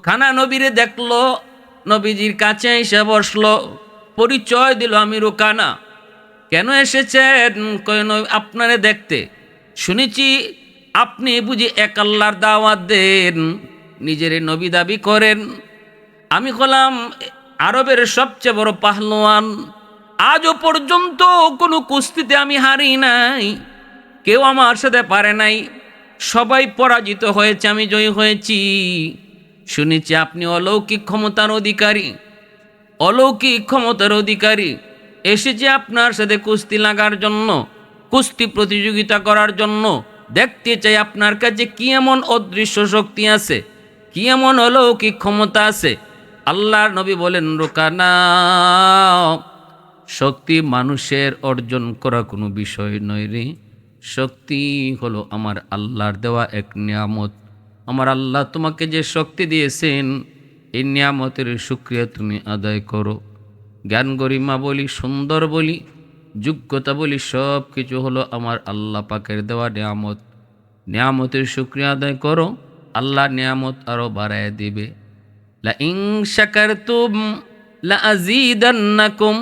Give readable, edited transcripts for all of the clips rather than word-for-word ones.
রুকানা নবীরে দেখলো, নবীজির কাছে এসে বসলো, পরিচয় দিল, আমি রুকানা। কেন এসেছেন? কয় আপনারে দেখতে। শুনেছি আপনি বুঝি এক আল্লাহর দাওয়াত দেন, নিজের নবী দাবি করেন। আমি হলাম আরবের সবচেয়ে বড় পাহলোয়ান। আজও পর্যন্ত কোনো কুস্তিতে আমি হারি নাই, কেউ আমার সাথে পারে নাই, সবাই পরাজিত হয়েছে, আমি জয়ী হয়েছি। শুনেছি আপনি অলৌকিক ক্ষমতার অধিকারী, অলৌকিক ক্ষমতার অধিকারী। এসেছি আপনার সাথে কুস্তি লাগার জন্য, কুস্তি প্রতিযোগিতা করার জন্য। দেখতে চাই আপনার কাছে কি এমন অদৃশ্য শক্তি আছে, কি এমন অলৌকিক ক্ষমতা আছে। আল্লাহর নবী বলেন, রুকানা, শক্তি মানুষের অর্জন করা কোনো বিষয় নয় রে। শক্তি হলো আমার আল্লাহর দেওয়া এক নিয়ামত। আমার আল্লাহ তোমাকে যে শক্তি দিয়েছেন, এই নিয়ামতের শুকরিয়া তুমি আদায় করো। জ্ঞান গরিমা বলি, সুন্দর বলি, যোগ্যতা বলি, সব কিছু হলো আমার আল্লাহ পাকের দেওয়া নিয়ামত। নিয়ামতের শুকরিয়া আদায় করো, আল্লাহ নিয়ামত আরও বাড়ায় দিবে। লা ইন শাকারতুম লা আযীদান্নাকুম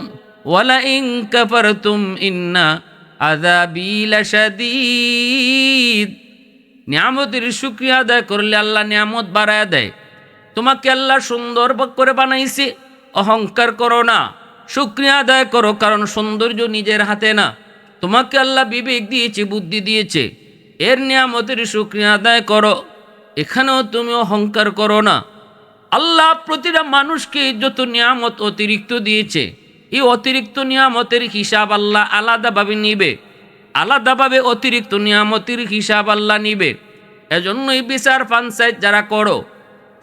ওয়া লা ইন কাফারতুম ইন্না আযাবী লাশাদীদ। নিয়ামতের শুকরিয়া আদায় করলে আল্লাহ নিয়ামত বাড়ায় দেয়। তোমাকে আল্লাহ সুন্দর করে বানাইছে, অহংকার করো না, শুকরিয়া আদায় করো, কারণ সৌন্দর্য নিজের হাতে না। তোমাকে আল্লাহ বিবেক দিয়েছে, বুদ্ধি দিয়েছে, এর নিয়ামতের শুকরিয়া আদায় করো। এখানেও তুমি অহংকার করো না। আল্লাহ প্রতিটা মানুষকে যত নিয়ামত অতিরিক্ত দিয়েছে, এই অতিরিক্ত নিয়ামতের হিসাব আল্লাহ আলাদাভাবে নিবে, আলাদাভাবে অতিরিক্ত নিয়ামতের হিসাব আল্লাহ নিবে। এজন্যই বিচার পঞ্চায়েত যারা করো,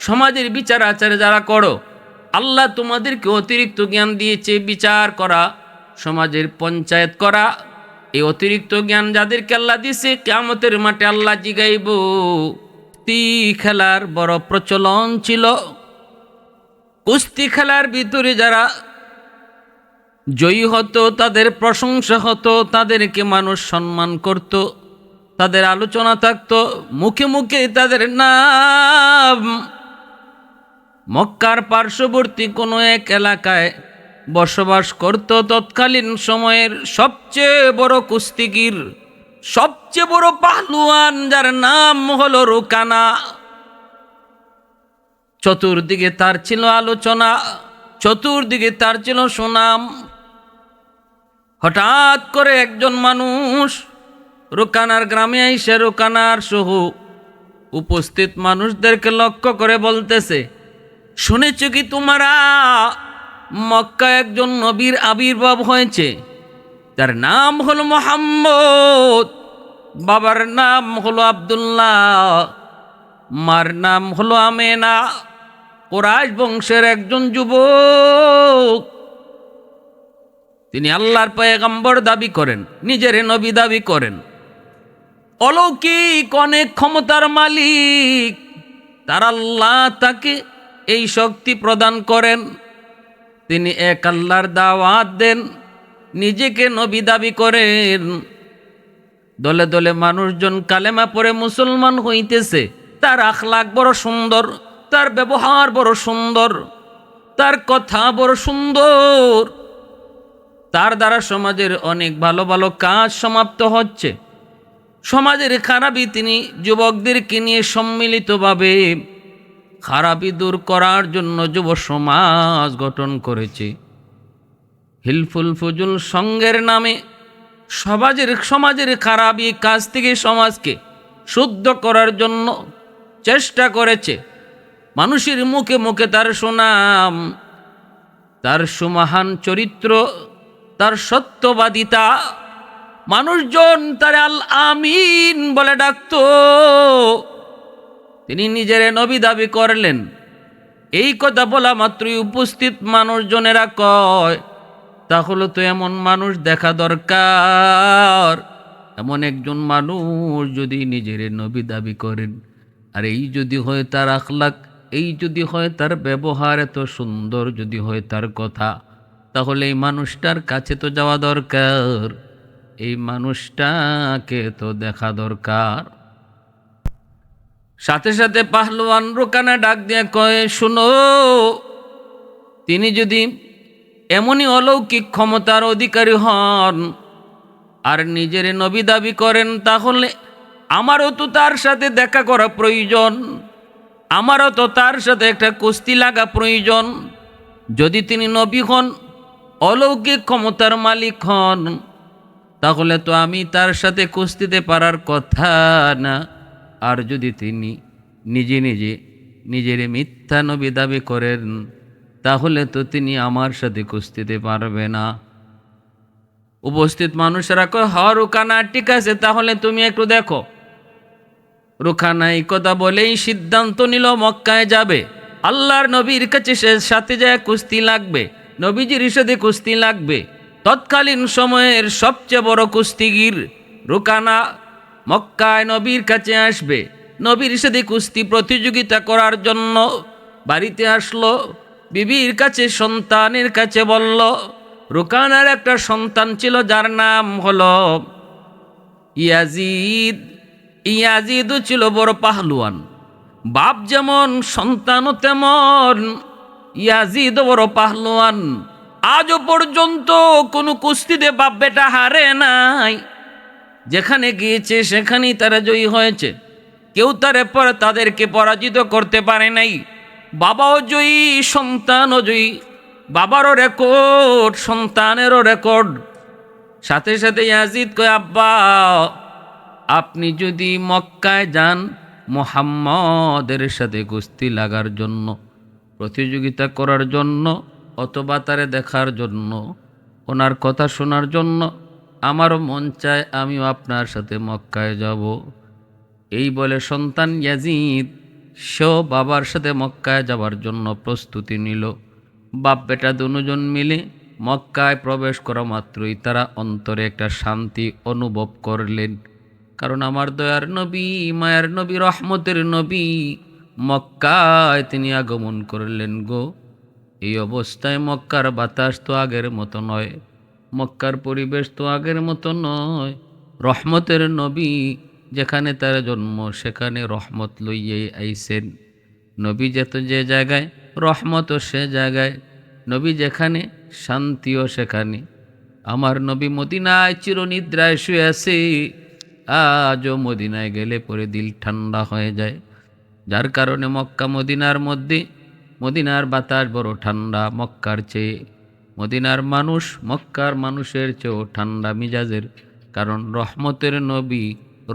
সমাজের বিচার আচার যারা করো, আল্লাহ তোমাদেরকে অতিরিক্ত জ্ঞান দিয়েছে বিচার করা, সমাজের পঞ্চায়েত করা। এই অতিরিক্ত জ্ঞান যাদেরকে আল্লাহ দিয়েছে, কিয়ামতের মাঠে আল্লাহ জিগাইব। কুস্তি খেলার বড় প্রচলন ছিল। কুস্তি খেলার ভিতরে যারা জয়ী হতো, তাদের প্রশংসা হতো, তাদেরকে মানুষ সম্মান করত, তাদের আলোচনা থাকতো, মুখে মুখে তাদের নাম। মক্কার পার্শ্ববর্তী কোনো এক এলাকায় বসবাস করত তৎকালীন সময়ের সবচেয়ে বড় কুস্তিগির, সবচেয়ে বড় পাহলুয়ান, যার নাম হলো রুকানা। চতুর্দিকে তার ছিল আলোচনা, চতুর্দিকে তার ছিল সুনাম। হঠাৎ করে একজন মানুষ রুকানার গ্রামে এসে রুকানার সহ উপস্থিত মানুষদেরকে লক্ষ্য করে বলতেছে, শুনেছ কি তোমরা মক্কা একজন নবীর আবির্ভাব হয়েছে? তার নাম হলো মুহাম্মদ, বাবার নাম হলো আব্দুল্লাহ, মার নাম হলো আমেনা। কুরাইশ বংশের একজন যুবক, তিনি আল্লাহর পয়গম্বর দাবি করেন, নিজের নবী দাবি করেন, অলৌকিক অনেক ক্ষমতার মালিক। তার আল্লাহ তাকে এই শক্তি প্রদান করেন। তিনি এক আল্লাহর দাওয়াত দেন, নিজেকে নবী দাবি করেন। দলে দলে মানুষজন কালেমা পড়ে মুসলমান হইতেছে। তার আখলাক বড় সুন্দর, তার ব্যবহার বড় সুন্দর, তার কথা বড় সুন্দর। তার দ্বারা সমাজের অনেক ভালো ভালো কাজ সমাপ্ত হচ্ছে। সমাজের খারাপি তিনি যুবকদেরকে নিয়ে সম্মিলিতভাবে খারাপি দূর করার জন্য যুব সমাজ গঠন করেছে। হিলফুল ফুজুল সঙ্গের নামে সমাজের খারাপি কাজ থেকে সমাজকে শুদ্ধ করার জন্য চেষ্টা করেছে। মানুষের মুখে মুখে তার সুনাম, তার সুমহান চরিত্র, তার সত্যবাদিতা। মানুষজন তার আল আমিন বলে ডাকত। তিনি নিজের নবী দাবি করলেন। এই কথা বলা মাত্রই উপস্থিত মানুষজনেরা কয়, তাহলে তো এমন মানুষ দেখা দরকার। এমন একজন মানুষ যদি নিজের নবী দাবি করেন, আর এই যদি হয় তার আখলাক, এই যদি হয় তার ব্যবহার এত সুন্দর, যদি হয় তার কথা, তাহলে এই মানুষটার কাছে তো যাওয়া দরকার, এই মানুষটাকে তো দেখা দরকার। সাথে সাথে পাহলওয়ান রুকানা ডাক দিয়ে কয়, শুনো, তিনি যদি এমনই অলৌকিক ক্ষমতার অধিকারী হন আর নিজের নবী দাবি করেন, তাহলে আমারও তো তার সাথে দেখা করা প্রয়োজন, আমারও তো তার সাথে একটা কুস্তি লাগা প্রয়োজন। যদি তিনি নবী হন, অলৌকিক ক্ষমতার মালিক হন, তাহলে তো আমি তার সাথে কুস্তিতে পারার কথা না। আর যদি তিনি নিজে নিজে নিজের মিথ্যা নবী দাবি করেন, তাহলে তো তিনি আমার সাথে কুস্তিতে পারবে না। উপস্থিত মানুষেরা কয়, হ রুকানা, ঠিক আছে, তাহলে তুমি একটু দেখো। রুকানা এই কথা বলেই সিদ্ধান্ত নিল মক্কায় যাবে, আল্লাহর নবীর কাছে সে সাথে যায় কুস্তি লাগবে, নবীজির সাথে কুস্তি লাগবে। তৎকালীন সময়ের সবচেয়ে বড় কুস্তিগির রুকানা মক্কায় নবীর কাছে আসবে, নবীর সাথে কুস্তি প্রতিযোগিতা করার জন্য বাড়িতে আসলো। বিবির কাছে, সন্তানের কাছে বলল, রুকানার একটা সন্তান ছিল যার নাম হলো ইয়াজিদ। ইয়াজিদও ছিল বড় পাহলুয়ান, বাপ যেমন সন্তানও তেমন। ইয়াজিদও বড় পাহলুয়ান, আজও পর্যন্ত কোনো কুস্তিতে বাপ বেটা হারে নাই। যেখানে গিয়েছে সেখানেই তারা জয়ী হয়েছে, কেউ তাদেরকে পরাজিত করতে পারে নাই। বাবাও জয়ী, সন্তানও জয়ী, বাবারও রেকর্ড, সন্তানেরও রেকর্ড। সাথে সাথে ইয়াজিদ কয়, আব্বা, আপনি যদি মক্কায় যান মুহাম্মদের সাথে কুস্তি লাগার জন্য, প্রতিযোগিতা করার জন্য, অথবা তারে দেখার জন্য, ওনার কথা শোনার জন্য, আমারও মন চায় আমিও আপনার সাথে মক্কায় যাব। এই বলে সন্তান ইয়াজিদ সেও বাবার সাথে মক্কায় যাবার জন্য প্রস্তুতি নিল। বাপ বেটা দুজন মিলে মক্কায় প্রবেশ করা মাত্রই তারা অন্তরে একটা শান্তি অনুভব করলেন, কারণ আমার দয়ার নবী, মায়ার নবী, রহমতের নবী মক্কায় তিনি আগমন করলেন গো। এই অবস্থায় মক্কার বাতাস তো আগের মতো নয়, মক্কার পরিবেশ তো আগের মতো নয়। রহমতের নবী যেখানে তার জন্ম, সেখানে রহমত লইয়ে আইসেন। নবী যেত যে জায়গায়, রহমতও সে জায়গায়। নবী যেখানে, শান্তিও সেখানে। আমার নবী মদিনায় চিরনিদ্রায় শুয়ে আছে, আজও মদিনায় গেলে পরে দিল ঠান্ডা হয়ে যায়। যার কারণে মক্কা মদিনার মধ্যে, মদিনার বাতাস বড় ঠান্ডা মক্কার চেয়ে। মদিনার মানুষ মক্কার মানুষের চেয়েও ঠান্ডা মিজাজের, কারণ রহমতের নবী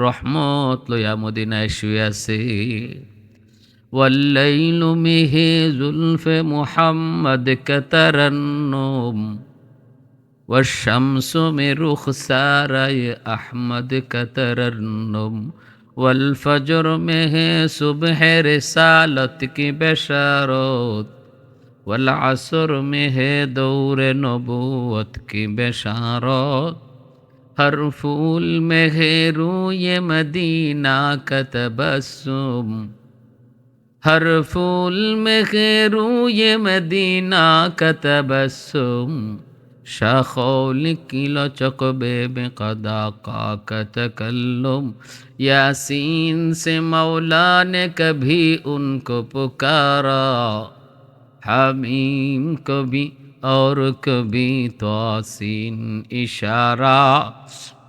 রহমত লইয়া মদিনায় শুয়ে আছে। ওয়াল্লাইলু মিহি জুলফে মুহাম্মদ কাতারান্নুম, والشمس من رخساري أحمد كترنم, والفجر में है सुबह रिसालत की बशारत, والعصر में है दौर नबूवत की बशारत, हर फूल में है रूय मदीना का तबस्सुम, हर फूल में है रूय मदीना का तबस्सुम, शाखौल की लचक बेकदा का तकल्लुम, यासीन से मौला ने कभी उनको पुकारा, हामीम कभी और कभी तौसीन इशारा,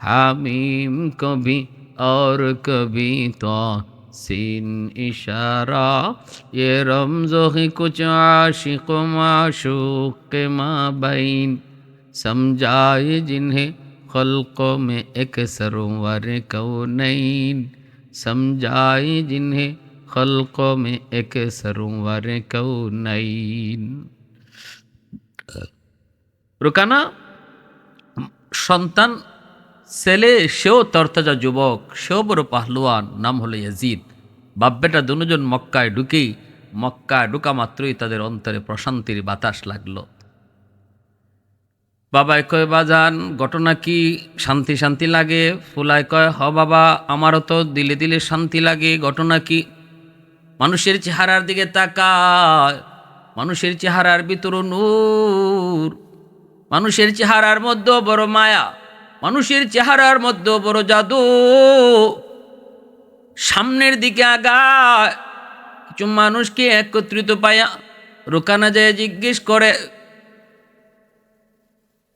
हामीम कभी और कभी तौसीन इशारा, ये रमज़ो है कुछ आशिक माशूक के माबैन, समझाए जिन्हें खल्क़ों में एक सरवर कौनैन, समझाए जिन्हें खल्क़ों में एक सरवर कौनैन। রুকানা সন্তান ছেলে, সেও তরতাজা যুবক, সেও বড় পাহলুয়ান, নাম হলো ইয়াজিদ। বাপ বেটা দুজন মক্কায় ঢুকা মাত্রই তাদের অন্তরে প্রশান্তির বাতাস লাগলো। বাবাই কয়, বাজান ঘটনা কি, শান্তি শান্তি লাগে? ফুলায় কয়, হ বাবা, আমারও তো দিলে দিলে শান্তি লাগে। ঘটনা কি? মানুষের চেহারার দিকে তাকায়, মানুষের চেহারার ভিতর নূর, মানুষের চেহারার মধ্যে বড় মায়া, মানুষের চেহারার মধ্যে বড় জাদু। সামনের দিকে আগায়। কিছু মানুষকে একত্রিত পায়া রুকানা যায় জিজ্ঞেস করে,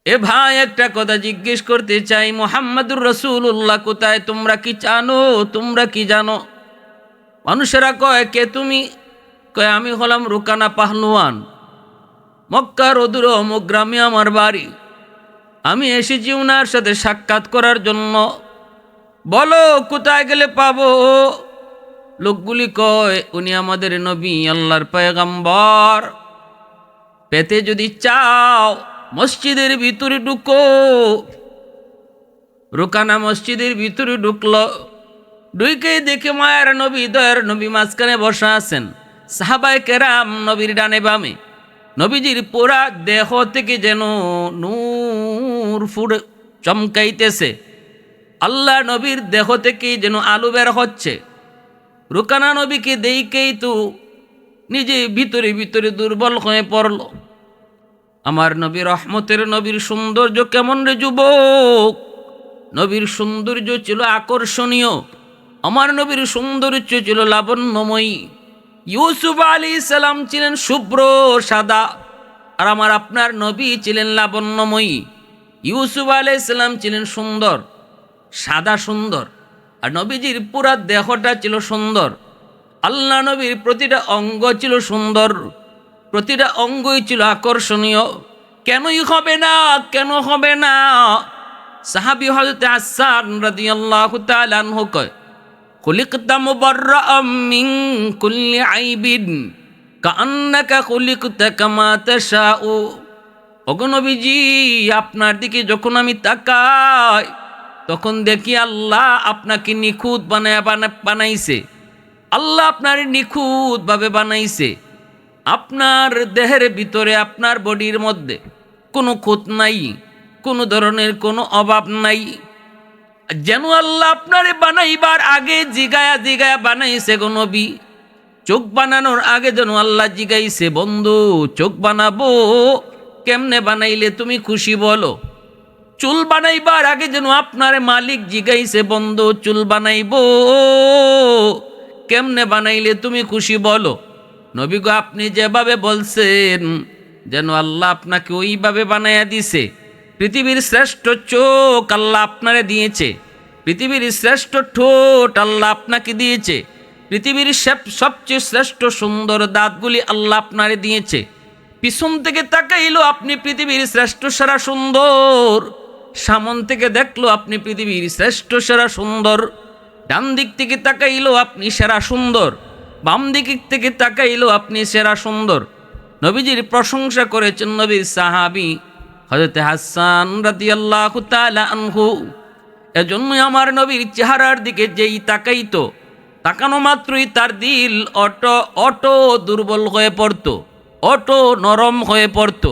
এ ভাই একটা কথা জিজ্ঞেস করতে চাই, মুহাম্মাদুর রাসূলুল্লাহ কোথায়? তোমরা কি জানো? তোমরা কি জানো? মানুষেরা কয়, কে তুমি? কয়, আমি হলাম রুকানা পাহলওয়ান, মক্কার অদূর অমুক গ্রামে আমার বাড়ি। আমি এসেছি উনার সাথে সাক্ষাৎ করার জন্য। বলো কোথায় গেলে পাবো? লোকগুলি কয়, উনি আমাদের নবী, আল্লাহর পয়গম্বর। পেতে যদি চাও মসজিদের ভিতরে ঢুকো। রুকানা মসজিদের ভিতরে ঢুকলো। ঢুকেই দেখে মায়ের নবী, দয়ার নবী মাঝখানে বসা আছেন, সাহাবায়ে কেরাম নবীর ডানে বামে। নবীজির পুরা দেহ থেকে যেন নূর ফুটে চমকাইতেছে। আল্লাহ নবীর দেহ থেকেই যেন আলো বের হচ্ছে। রুকানা নবীকে দেখেই তো নিজে ভিতরে ভিতরে দুর্বল হয়ে পড়ল। আমার নবী, রহমতের নবীর সৌন্দর্য কেমন রে যুবক! নবীর সৌন্দর্য ছিল আকর্ষণীয়। আমার নবীর সৌন্দর্য ছিল লাবণ্যময়ী। ইউসুফ আলাইহিস সালাম ছিলেন শুভ্র সাদা, আর আমার আপনার নবী ছিলেন লাবণ্যময়ী। ইউসুফ আলাইহিস সালাম ছিলেন সুন্দর, সাদা সুন্দর, আর নবীজির পুরা দেহটা ছিল সুন্দর। আল্লাহ নবীর প্রতিটা অঙ্গ ছিল সুন্দর, প্রতিটা অঙ্গই ছিল আকর্ষণীয়। কেনই হবে না? কেন হবে না? সাহাবী হযরত হাসান রাদিয়াল্লাহু তাআলা আনহু কয়, খুলিকতা মুবাররাআম মিন কুল্লি আইবিন কাআন্নাকা খুলিকতা কামা তাশাউ। ওগো নবীজি, আপনার দিকে যখন আমি তাকাই তখন দেখি আল্লাহ আপনাকে নিখুঁত বানাইছে। আল্লাহ আপনার নিখুঁতভাবে বানাইছে। আপনার দেহের ভিতরে, আপনার বডির মধ্যে কোনো খুঁত নাই, কোনো ধরনের কোনো অভাব নাই। যেন আল্লাহ আপনারে বানাইবার আগে জিগায়া জিগায়া বানাইছে গো নবী। চোখ বানানোর আগে যেন আল্লাহ জিগাইছে, বন্ধু চোখ বানাবো কেমনে বানাইলে তুমি খুশি বলো। চুল বানাইবার আগে যেন আপনারে মালিক জিগাইছে, বন্ধু চুল বানাইবো কেমনে বানাইলে তুমি খুশি বলো। নবী গো, আপনি যেভাবে বলছেন যেন আল্লাহ আপনাকে ওইভাবে বানাইয়া দিছে। পৃথিবীর শ্রেষ্ঠ চোখ আল্লাহ আপনারে দিয়েছে, পৃথিবীর শ্রেষ্ঠ ঠোঁট আল্লাহ আপনাকে দিয়েছে, পৃথিবীর সবচেয়ে শ্রেষ্ঠ সুন্দর দাঁতগুলি আল্লাহ আপনারে দিয়েছে। পিছন থেকে তাকাইলো আপনি পৃথিবীর শ্রেষ্ঠ সেরা সুন্দর, সামন থেকে দেখলো আপনি পৃথিবীর শ্রেষ্ঠ সেরা সুন্দর। ডান দিক থেকে তাকাইলো আপনি সেরা সুন্দর, বাম দিক থেকে তাকাইলো আপনি সেরা সুন্দর। নবীজির প্রশংসা করেছেন নবীর সাহাবী হযরত হাসান রাদিয়াল্লাহু তাআলা আনহু। এজন্যই আমার নবীর চেহারার দিকে যেই তাকাইতো, তাকানো মাত্রই তার দিল অটো দুর্বল হয়ে পড়তো, অটো নরম হয়ে পড়তো।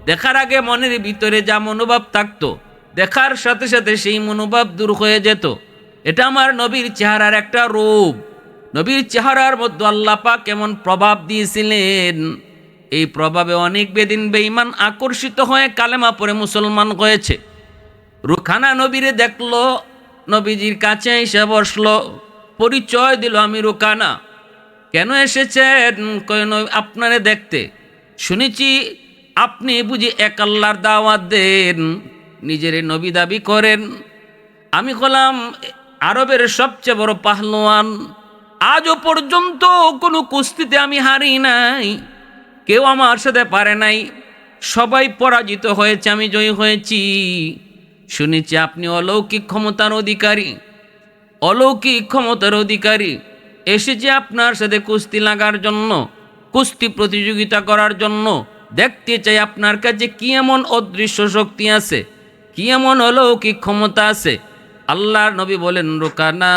দেখার আগে মনের ভিতরে যা মনোভাব থাকতো, দেখার সাথে সাথে সেই মনোভাব দূর হয়ে যেত। এটা আমার নবীর চেহারার একটা রূপ। নবীর চেহারার মধ্যে আল্লাহ পাক কেমন প্রভাব দিয়েছিলেন, এই প্রভাবে অনেক বেদিন বেঈমান আকর্ষিত হয়ে কালেমা পড়ে মুসলমান হয়েছে। রুখানা নবীরে দেখলো, নবীজির কাছে এসে বসলো, পরিচয় দিল, আমি রুকানা। কেন এসেছেন? কয় আপনারে দেখতে। শুনেছি আপনি বুঝি এক আল্লাহর দাওয়াত দেন, নিজের নবী দাবি করেন। আমি হলাম আরবের সবচেয়ে বড় পাহলোয়ান। আজও পর্যন্ত কোনো কুস্তিতে আমি হারি নাই, কেউ আমার সাথে পারে নাই, সবাই পরাজিত হয়েছে, আমি জয়ী হয়েছি। শুনেছি আপনি অলৌকিক ক্ষমতার অধিকারী, অলৌকিক ক্ষমতার অধিকারী। এসেছি আপনার সাথে কুস্তি লাগার জন্য, কুস্তি প্রতিযোগিতা করার জন্য। দেখতে চাই আপনার কাছে কি এমন অদৃশ্য শক্তি আছে, কি এমন অলৌকিক ক্ষমতা আছে। আল্লাহর নবী বলেন, রুকানা,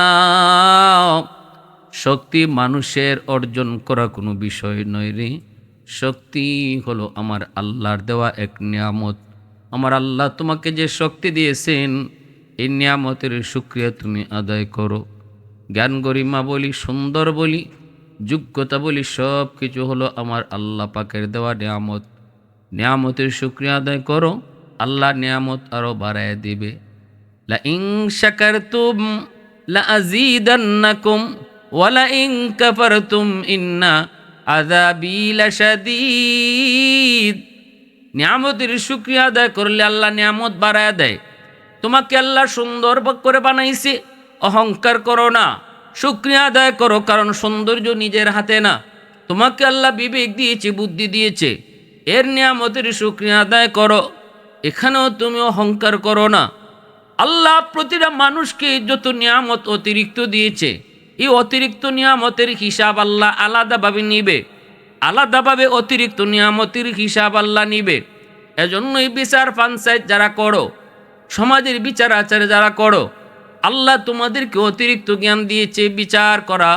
শক্তি মানুষের অর্জন করা কোনো বিষয় নয় রে। শক্তি হলো আমার আল্লাহর দেওয়া এক নিয়ামত। আমার আল্লাহ তোমাকে যে শক্তি দিয়েছেন, এই নিয়ামতের শুকরিয়া তুমি আদায় করো। জ্ঞান গরিমা বলি, সুন্দর বলি, যোগ্যতা বলি, সব কিছু হলো আমার আল্লাহ পাকের দেওয়া নিয়ামত। নিয়ামতের শুকরিয়া আদায় করো, আল্লাহ নিয়ামত আরও বাড়ায় দিবে। লা ইন শাকারতুম লাযীদান্নাকুম ওয়া লা ইন কাফারতুম ইন্না আযাবী লাশাদীদ। নিয়ামতের শুকরিয়া আদায় করলে আল্লাহ নিয়ামত বাড়ায় দেয়। তোমাকে আল্লাহ সুন্দর করে বানাইছে, অহংকার করো না, শুকরিয়া আদায় করো, কারণ সৌন্দর্য নিজের হাতে না। তোমাকে আল্লাহ বিবেক দিয়েছে, বুদ্ধি দিয়েছে, এর নিয়ামতের শুকরিয়া আদায় করো। এখানেও তুমি অহংকার করো না। আল্লাহ প্রতিটা মানুষকে যত নিয়ামত অতিরিক্ত দিয়েছে, এই অতিরিক্ত নিয়ামতের হিসাব আল্লাহ আলাদাভাবে নিবে, আলাদাভাবে অতিরিক্ত নিয়ামতের হিসাব আল্লাহ নিবে। এজন্যই বিচার পঞ্চায়েত যারা করো, সমাজের বিচার আচার যারা করো, আল্লাহ তোমাদেরকে অতিরিক্ত জ্ঞান দিয়েছে বিচার করা,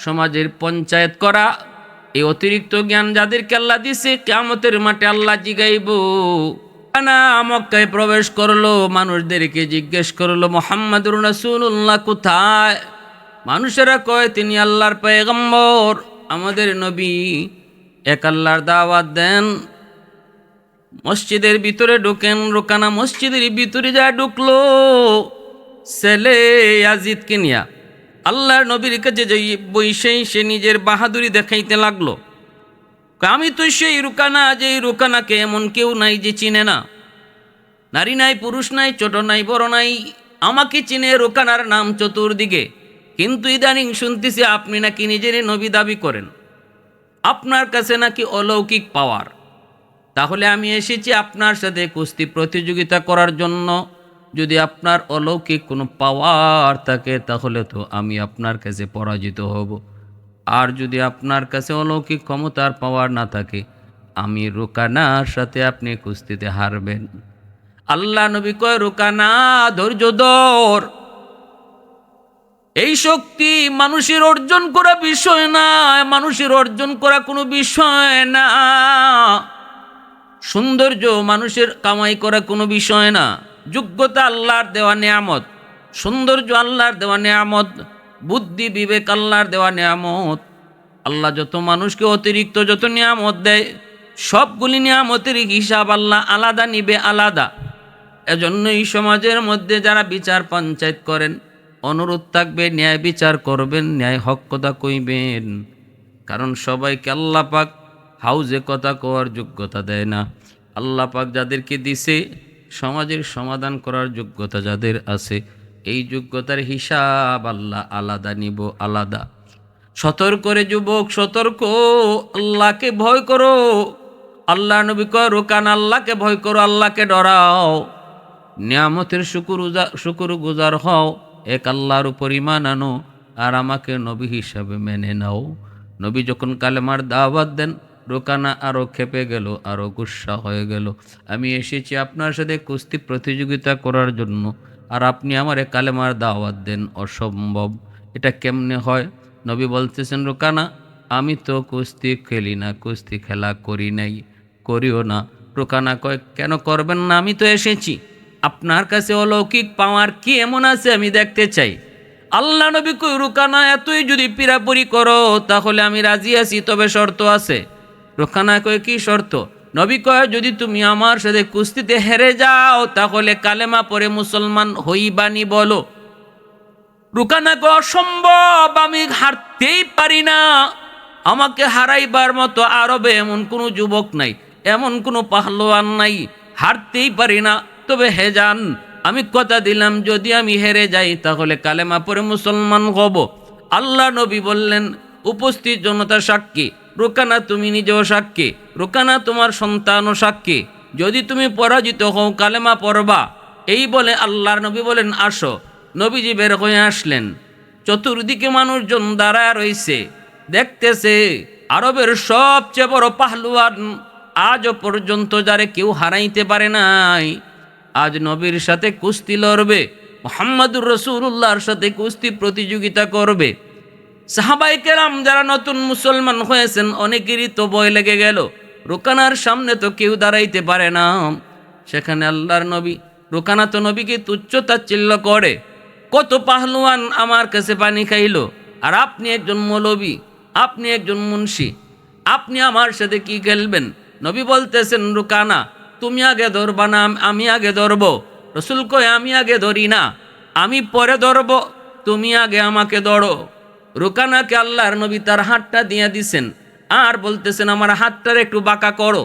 সমাজের পঞ্চায়েত করা। এই অতিরিক্ত জ্ঞান যাদেরকে আল্লাহ দিয়েছে, কিয়ামতের মাঠে আল্লাহ জিগাইব। না মক্কায় প্রবেশ করলো, মানুষদেরকে জিজ্ঞেস করলো মুহাম্মাদুর রাসূলুল্লাহ কোথায়? মানুষেরা কয় তিনি আল্লাহর পয়গম্বর, আমাদের নবী। এক আল্লাহর দাওয়াত দেন, মসজিদের ভিতরে ঢুকেন। রোকানা মসজিদের ভিতরে যা ঢুকলো ছেলে ইয়াজিদকে নিয়া, আল্লাহর নবীর কাছে যে বৈশেই সে নিজের বাহাদুরি দেখাইতে লাগলো। আমি তো সেই রুকানা, যে রুকানাকে এমন কেউ নাই যে চিনে না। নারী নাই, পুরুষ নাই, ছোট নাই, বড় নাই, আমাকে চিনে রুকানার নাম চতুর্দিকে। কিন্তু ইদানিং শুনতেছি আপনি নাকি নিজের নবী দাবি করেন, আপনার কাছে নাকি অলৌকিক পাওয়ার। তাহলে আমি এসেছি আপনার সাথে কুস্তি প্রতিযোগিতা করার জন্য। যদি আপনার অলৌকিক কোনো পাওয়ার থাকে তাহলে তো আমি আপনার কাছে পরাজিত হব। আর যদি আপনার কাছে অলৌকিক ক্ষমতার পাওয়ার না থাকে, আমি রুকানার সাথে আপনি কুস্তিতে হারবেন। আল্লাহ নবী কয়, রুকানা ধৈর্য ধর, এই শক্তি মানুষের অর্জন করা বিষয় না, মানুষের অর্জন করা কোনো বিষয় না। সৌন্দর্য মানুষের কামাই করা কোনো বিষয় না। যোগ্যতা আল্লাহর দেওয়া নিয়ামত, সৌন্দর্য আল্লাহর দেওয়া নিয়ামত, বুদ্ধি বিবেক আল্লাহর দেওয়া নিয়ামত। আল্লাহ যত মানুষকে অতিরিক্ত যত নিয়ামত দেয়, সবগুলি নিয়ামতের হিসাব আল্লাহ আলাদা নিবে, আলাদা। এজন্য এই সমাজের মধ্যে যারা বিচার পঞ্চায়েত করেন, অনুরোধ থাকবে ন্যায় বিচার করবেন, ন্যায় হক কথা কইবেন। কারণ সবাইকে আল্লাহ পাক হাউজে কথা কওয়ার যোগ্যতা দেয় না। আল্লাহ পাক যাদেরকে দিছে, সমাজের সমাধান করার যোগ্যতা যাদের আছে, এই যোগ্যতার হিসাব আল্লাহ আলাদা নিব, আলাদা। সতর্ক রে যুবক, সতর্ক, আল্লাহকে ভয় করো। আল্লাহ নবী কয়, রুকানা আল্লাহকে ভয় করো, আল্লাহকে ডরাও, নিয়ামতের শুকুর গুজার হও, এক আল্লাহর উপর ঈমান আনো, আর আমাকে নবী হিসাবে মেনে নাও। নবী যখন কালেমার দাওয়াত দেন, রুকানা আরও খেপে গেল, আরও গুসা হয়ে গেল। আমি এসেছি আপনার সাথে কুস্তি প্রতিযোগিতা করার জন্য, আর আপনি আমারে কালেমার দাওয়াত দেন, অসম্ভব, এটা কেমনে হয়? নবী বলতেছেন, রুকানা আমি তো কুস্তি খেলি না, কুস্তি খেলা করি নাই, করিও না। রুকানা কয়, কেন করবেন না? আমি তো এসেছি, আপনার কাছে অলৌকিক পাওয়ার কি এমন আছে আমি দেখতে চাই। আল্লাহ নবী কই, রুকানা এতই যদি পিরাপুরি করো তাহলে আমি রাজি আছি, তবে শর্ত আছে। রুকানা কয়, কি শর্ত? নবী কয়, যদি তুমি আমার সাথে কুস্তিতে হেরে যাও তাহলে কালেমা পড়ে মুসলমান হইবানি বলো। রুকানা কয়, অসম্ভব, আমি হারতেই পারি না, আমাকে হারাইবার মতো আরবে এমন কোনো যুবক নাই, এমন কোনো পাহলোয়ান নাই, হারতেই পারি না। তবে হে যান, আমি কথা দিলাম যদি আমি হেরে যাই তাহলে কালেমা পড়ে মুসলমান হব। আল্লাহ নবী বললেন, উপস্থিত জনতা সাক্ষী, রুকানা তুমি নিজেও সাক্ষী, রুকানা তোমার সন্তানও সাক্ষী, যদি তুমি পরাজিত হও কালেমা পড়বা। এই বলে আল্লাহর নবী বলেন, আসো। নবীজি বের হয়ে আসলেন, চতুর্দিকে মানুষজন দাঁড়ায় রইছে, দেখতেছে আরবের সবচেয়ে বড় পাহলুয়ান, আজও পর্যন্ত যারে কেউ হারাইতে পারে নাই, আজ নবীর সাথে কুস্তি লড়বে, মুহাম্মদুর রাসূলুল্লাহর সাথে কুস্তি প্রতিযোগিতা করবে। সাহাবায়ে কেরাম যারা নতুন মুসলমান হয়েছেন, অনেকেরই তো ভয় লেগে গেল, রুকানার সামনে তো কেউ দাঁড়াইতে পারে না। সেখানে আল্লাহর নবী, রুকানা তো নবীকে তুচ্ছ তাচ্ছিল্য করে, কত পাহলুয়ান আমার কাছে পানি খাইলো, আর আপনি একজন মৌলবী, আপনি একজন মুন্সি, আপনি আমার সাথে কি খেলবেন? নবী বলতেছেন, রুকানা তুমি আগে ধরবা না আমি আগে ধরব? রসুল কয়, আমি আগে ধরি না, আমি পরে ধরব, তুমি আগে আমাকে ধরো। রুকানাকে আল্লাহর নবী তার হাতটা দিয়ে দিছেন, আর বলতেছেন আমার হাতটার একটু বাঁকা করো।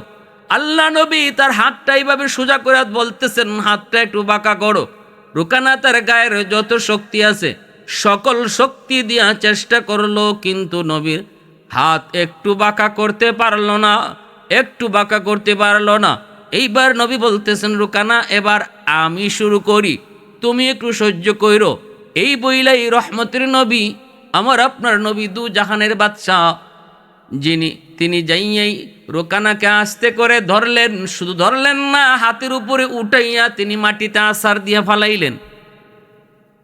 আল্লাহ নবী তার হাতটা এইভাবে সোজা করে বলতেছেন হাতটা একটু বাঁকা করো। রুকানা তার গায়ের যত শক্তি আছে সকল শক্তি দিয়া চেষ্টা করলো, কিন্তু নবীর হাত একটু বাঁকা করতে পারলো না, একটু বাঁকা করতে পারলো না। এইবার নবী বলতেছেন রুকানা এবার আমি শুরু করি, তুমি একটু সহ্য কইরো। এই বইলাই রহমতের নবী আমার আপনার নবী দু জাহানের বাদশাহ যিনি, তিনি যাইয়াই রোকানাকে আস্তে করে ধরলেন। শুধু ধরলেন না, হাতের উপরে উঠাইয়া তিনি মাটিতে আছাড় দিয়া ফালাইলেন।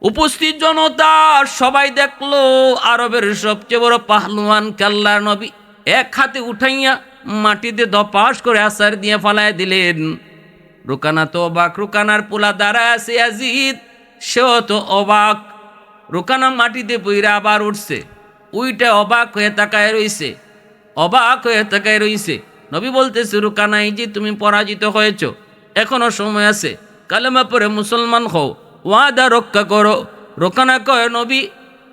উপস্থিত জনতা সবাই দেখলো আরবের সবচেয়ে বড় পাহলুয়ান আল্লাহর নবী এক হাতে উঠাইয়া মাটিতে দপাস করে আছাড় দিয়ে ফালাই দিলেন। রুকানা তো অবাক, রুকানার পোলা দাঁড়ায় আছে ইয়াজিদ, সেও তো অবাক। রুকানা মাটিতে পইরা আবার উঠছে, উইটা অবাক হয়ে তাকায় রইছে, অবাক হয়ে তাকায় রইছে। নবী বলতেছে রুকানা এই যে তুমি পরাজিত হয়েছ, এখনো সময় আছে, কালেমা পড়ে মুসলমান হও, ওয়াদা রক্ষা করো। রুকানা কয় নবী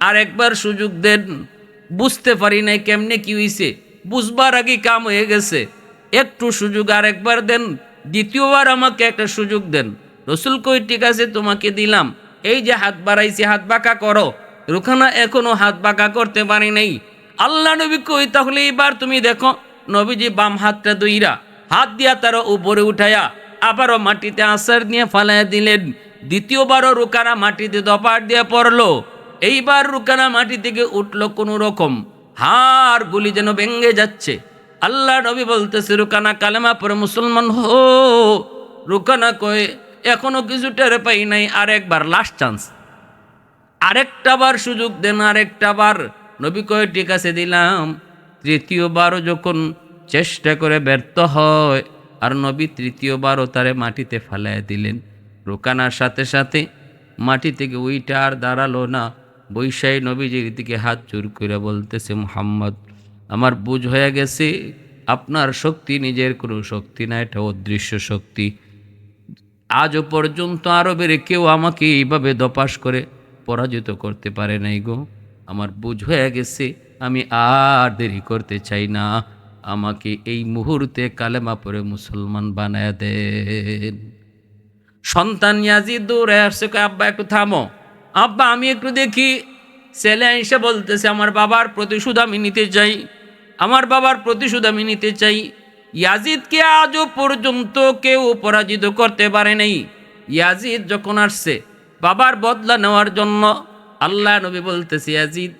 আর একবার সুযোগ দেন, বুঝতে পারি নাই কেমনে কি হইছে, বুঝবার আগে কাম হয়ে গেছে, একটু সুযোগ আর একবার দেন, দ্বিতীয়বার আমাকে একটা সুযোগ দেন। রসুল কই ঠিক আছে তোমাকে দিলাম, এই যে হাত বাড়াইছি হাত বাঁকা করো। রুকানা এখনো হাত বাঁকা করতে পারি নাই। আল্লাহ নবী কই তাহলে এইবার তুমি দেখো। নবীজি বাম হাতটা দুইরা হাত দিয়া তার উপরে উঠাইয়া আবারও মাটিতে আছাড় দিয়ে ফালাইয়া দিলেন। দ্বিতীয়বারও রুকানা মাটিতে দপাট দিয়ে পড়লো। এইবার রুকানা মাটি থেকে উঠলো কোনো রকম, হাড় গুলি যেন ভেঙ্গে যাচ্ছে। আল্লাহ নবী বলতেছে রুকানা কালেমা পরে মুসলমান হো। রুকানা কয়ে এখনো কিছু টের পাই নাই, আরেকবার লাস্ট চান্স, আরেকটা বার সুযোগ দেন, আরেকটা বার। নবী কয়ে ঠিক আছে দিলাম। তৃতীয়বারও যখন চেষ্টা করে ব্যর্থ হয়, আর নবী তৃতীয়বারও তারে মাটিতে ফালাইয়া দিলেন। রুকানার সাথে সাথে মাটি থেকে উইটা আর দাঁড়ালো না, বৈশাই নবীজির দিকে হাত জোর করে বলতেছে মুহাম্মদ আমার বুঝ হয়ে গেছে আপনার শক্তি নিজের কোনো শক্তি না, এটা অদৃশ্য শক্তি। আজও পর্যন্ত আরবের কেউ আমাকে এইভাবে দপাস করে পরাজিত করতে পারে নাই গো। আমার বুঝ হয়ে গেছে, আমি আর দেরি করতে চাই না, আমাকে এই মুহূর্তে কালেমা পড়ে মুসলমান বানায় দেন। সন্তান ইয়াজিদ দৌড়ে আসছে, আব্বা একটু থামো, আব্বা আমি একটু দেখি। ছেলে এসে বলতেছে আমার বাবার প্রতিশোধ আমি নিতে চাই, আমার বাবার প্রতিশোধ আমি নিতে চাই। ইয়াজিদকে আজও পর্যন্ত কেউ পরাজিত করতে পারে নাই। ইয়াজিদ যখন আসছে বাবার বদলা নেওয়ার জন্য, আল্লাহ নবী বলতেছে ইয়াজিদ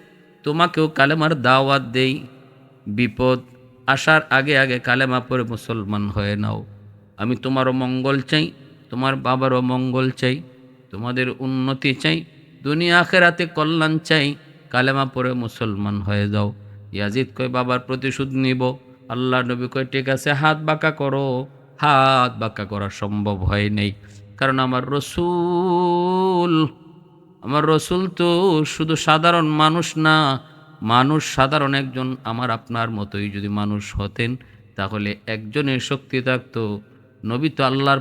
তোমাকেও কালেমার দাওয়াত দেই, বিপদ আসার আগে আগে কালেমা পড়ে মুসলমান হয়ে নাও। আমি তোমারও মঙ্গল চাই, তোমার বাবারও মঙ্গল চাই, তোমাদের উন্নতি চাই, দুনিয়া আখেরাতে কল্যাণ চাই, কালেমা পড়ে মুসলমান হয়ে যাও। ইয়াজিদ কয় বাবার প্রতিশোধ নিব। আল্লাহ নবী কয় ঠিক আছে হাত বাঁকা করো। হাত বাঁকা করা সম্ভব হয় নাই, কারণ আমার রসুল তো শুধু সাধারণ মানুষ না, মানুষ সাধারণ একজন আমার আপনার মতোই যদি মানুষ হতেন তাহলে একজনের শক্তি থাকতো। নবী তো আল্লাহর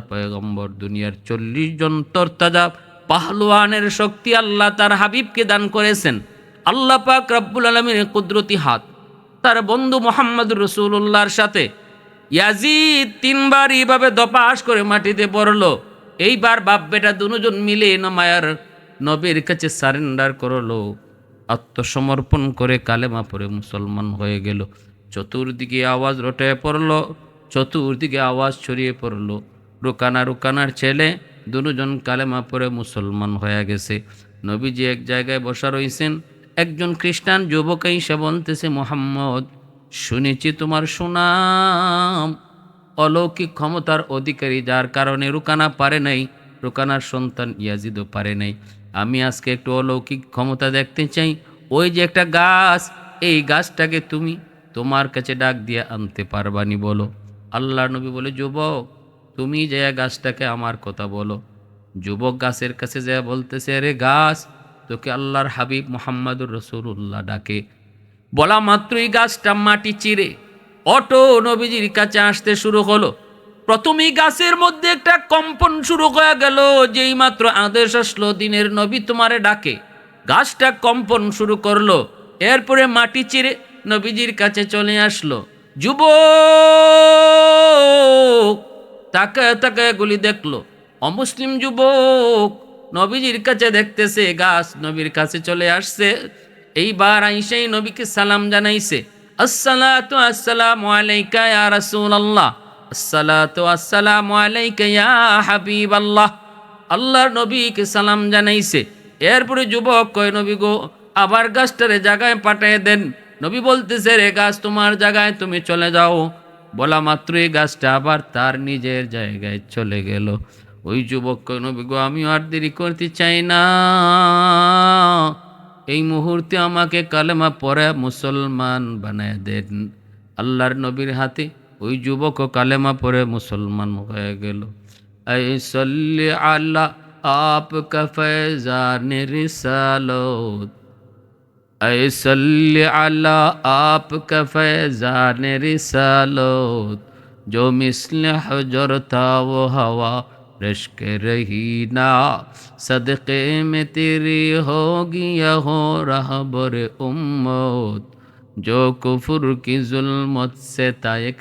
পয়গম্বর, দুনিয়ার 40 জন তরতাজা পাহলওয়ানের শক্তি আল্লাহ তার হাবিবকে দান করেছেন। আল্লাহ পাক রব্বুল আলামিনের কুদরতি হাত তার বন্ধু মুহাম্মদুর রাসূলুল্লাহর সাথে ইয়াজিদ 3 বার এইভাবে দপাস করে মাটিতে পড়লো। এইবার বাপ বেটা দুজন মিলে মায়ার নবীর কাছে সারেন্ডার করলো, আত্মসমর্পণ করে কালেমা পড়ে মুসলমান হয়ে গেল। চতুর্দিকে আওয়াজ রটে পড়লো, চতুর্দিকে আওয়াজ ছড়িয়ে পড়লো, রুকানার ছেলে দুজন কালেমা পড়ে মুসলমান হয়ে গেছে। নবীজি এক জায়গায় বসা রয়েছেন, একজন খ্রিস্টান যুবক এসে বলতেছে মুহাম্মদ শুনেছি তোমার সুনাম, অলৌকিক ক্ষমতার অধিকারী, যার কারণে রুকানা পারে নাই, রুকানার সন্তান ইয়াজিদও পারে নাই। আমি আজকে একটু অলৌকিক ক্ষমতা দেখতে চাই। ওই যে একটা গাছ, এই গাছটাকে তুমি তোমার কাছে ডাক দিয়ে আনতে পারবানি বলো। আল্লাহ নবী বলে যুবক তুমি যে গাছটাকে আমার কথা বলো। যুবক গাছের কাছে যা বলতেছে আরে গাছ তোকে আল্লাহর হাবিব মুহাম্মদুর রাসূলুল্লাহ ডাকে। বলা মাত্রই গাছটা মাটি চিরে অটো নবীজির কাছে আসতে শুরু হলো। প্রথমেই গাছের মধ্যে একটা কম্পন শুরু হয়ে গেল। যেই মাত্র আদেশ আসলো দিনের নবী তোমারে ডাকে, গাছটা কম্পন শুরু করলো। এরপরে মাটি চিরে নবীজির কাছে চলে আসলো। যুবক তাকায় তাকায় গুলি দেখলো, অমুসলিম যুবক নবীজির কাছে দেখতেছে, গাছ নবীর কাছে চলে আসছে। এইবার আইসাই নবীকে সালাম জানাইছে, আসসালাতু আসসালামু আলাইকা ইয়া রাসূলুল্লাহ, আসসালাতু আসসালামু আলাইকা ইয়া হাবিবাল্লাহ। আল্লাহর নবীকে সালাম জানাইছে। এরপরে যুবক কয়, নবী গো আবার গাছটারে জায়গায় পাঠিয়ে দেন। নবী বলতেছে, রে গাছ তোমার জায়গায় তুমি চলে যাও। বলা মাত্রই গাছটা আবার তার নিজের জায়গায় চলে গেল। ওই যুবক কয়, নবী গো আমি আর দেরি করতে চাই না, এই মুহূর্তে আমাকে কালেমা পড়ে মুসলমান বানায় দেন। আল্লাহর নবীর হাতে ওই যুবকও কালেমা পড়ে মুসলমান হয়ে গেল। এই সল্লি আলা আপকা ফৈজান রিসালত, এই সল্লি আলা আপকা ফৈজান রিসালত, जो मिसल हजर था वो हवा रश्क रही ना, सदक़े में तेरी होगी हो रहबर उम्मत, जो कुफर की जुल्मत से तायक